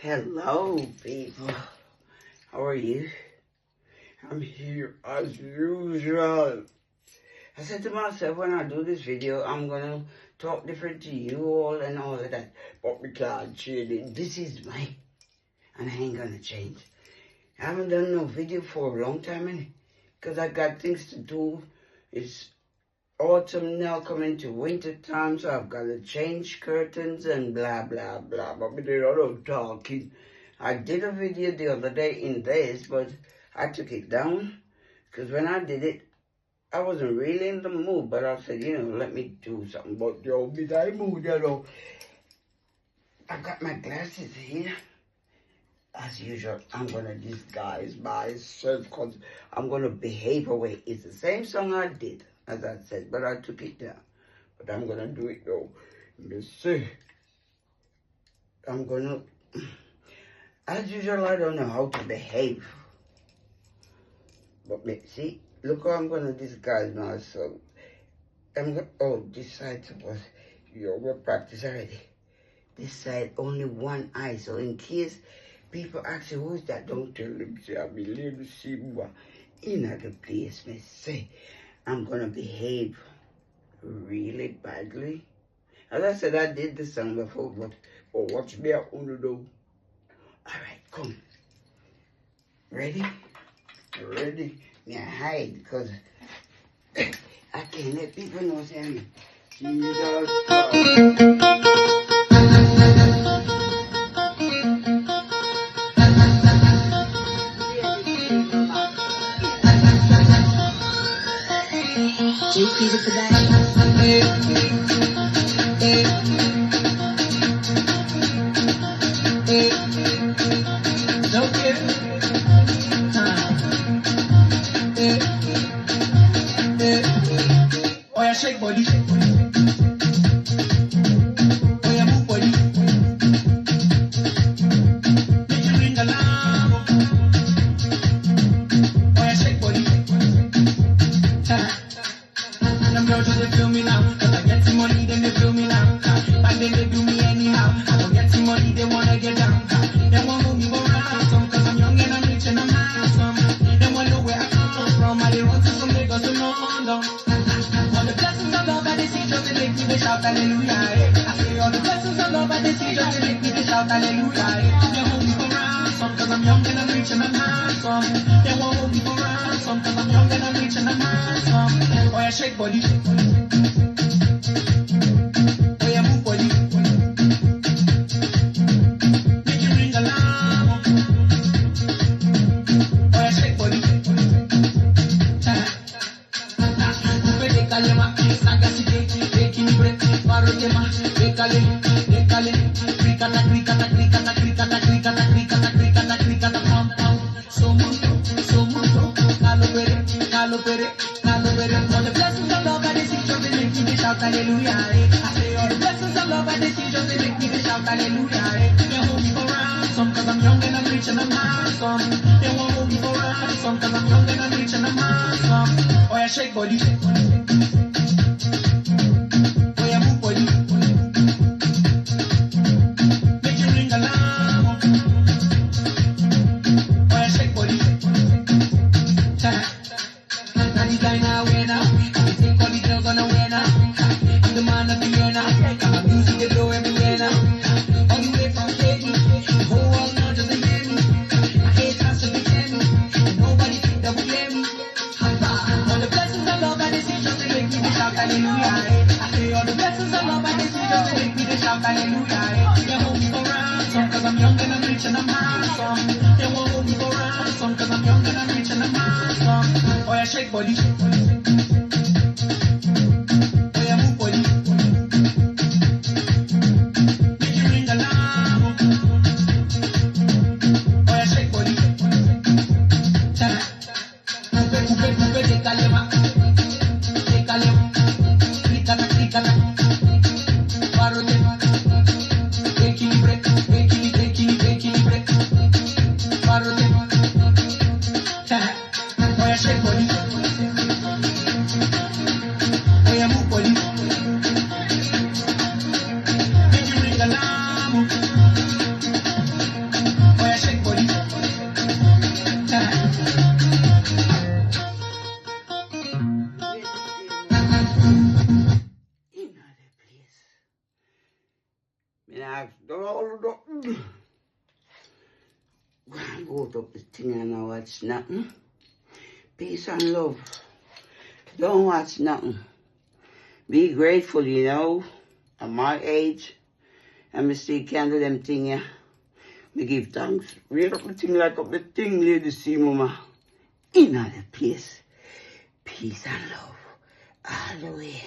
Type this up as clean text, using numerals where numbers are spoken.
Hello, people. How are you? I'm here as usual. I said to myself, when I do this video, I'm gonna talk different to you all and all of that. But we can't change it. This is me. And I ain't gonna change. I haven't done no video for a long time, because I got things to do. It's autumn now, coming to winter time, so I've got to change curtains and blah blah blah. But we did a lot of talking. I did a video the other day in this, but I took it down because when I did it, I wasn't really in the mood. But I said, let me do something. But yo, be that mood, I got my glasses here. As usual, I'm gonna disguise myself because I'm gonna behave away. It's the same song I did, as I said, but I took it down. But I'm gonna do it though. Let me see. I'm gonna, as usual, I don't know how to behave. But see, look how I'm gonna disguise myself. This side's supposed, we're practice already. This side, only one eye, so in case people ask you, who's that? Don't tell them, say, I be little C-Muma in the place, me say. I'm gonna behave really badly. As I said, I did the song before, but watch me out on the door. Alright, come. Ready? Ready? Me hide, because I can't let people know, say, Jesus Christ. Crazy for that. Don't care. Oh yeah, shake body. Oh yeah, move body. Make you ring alarm. Oh yeah, shake body. Them girls just they feel me now, cause I get some money, then they feel me now. Back then they do me anyhow. I don't get some money, they wanna get down. They want move me for ransom, cause I'm young and I'm rich and I'm handsome. They wanna know where I come from. I didn't run to some Lagos to London. All the blessings of love I they see just they make me they shout hallelujah. I say all the blessings of love I they see just they make me they shout hallelujah. They hold me for ransom, cause I'm young and I'm rich and I'm handsome. They won't hold me for ransom, cause I'm young and I'm rich and I'm handsome. Oh yeah, shake body. Oh yeah, move body. Make you ring alarm. Oh yeah, shake body. Coupe de calema, sagacité, équilibré, parotema, décalé, décalé, cricata, cricata, cricata, cricata, cricata, cricata, cricata, cricata, pam pam. So mucho, calo pere, calo pere, calo pere. All the blessings of love I they see just they make me they shout hallelujah. I say all the blessings of love I they see just they make me they shout hallelujah. They hold me for ransom cause I'm young and I'm rich and I'm handsome. They won't hold me for ransom cause I'm young and I'm rich and I'm handsome. Oh yeah, shake body. Oh yeah, move body. Make you ring alarm. Oh yeah, shake body. Now designer wear now. I take all the girls on the wear now. I'm the man of the year now. My music they blow everywhere now. All the way from Haiti, the whole world now just to hear me. I hate us just to tell me. Nobody think that we hear me. All the blessings of love I they see just to make me they shout hallelujah. I say all the blessings of love I they see just to make me they shout hallelujah. They hold me for ransom cause I'm young and I'm rich and I'm handsome. They won't hold me for ransom cause I'm young and I'm rich and I'm handsome. Oh yeah, shake body. Oh yeah, move body. Make you ring alarm. Oh yeah, shake body. Coupe, décalema, décalema, cricata, cricata, parotema, équilibré, équilibré, équilibré, équilibré, parotema. Oh yeah, shake body. Oh yeah, move body. Make you ring alarm. put up the thing and I watch nothing. Peace and love. Don't watch nothing. Be grateful, you know. At my age, and me still can do them thing, yeah. Me give thanks. Read up the thing like up the thing, lady C-Muma. In the place. Peace and love. All the way.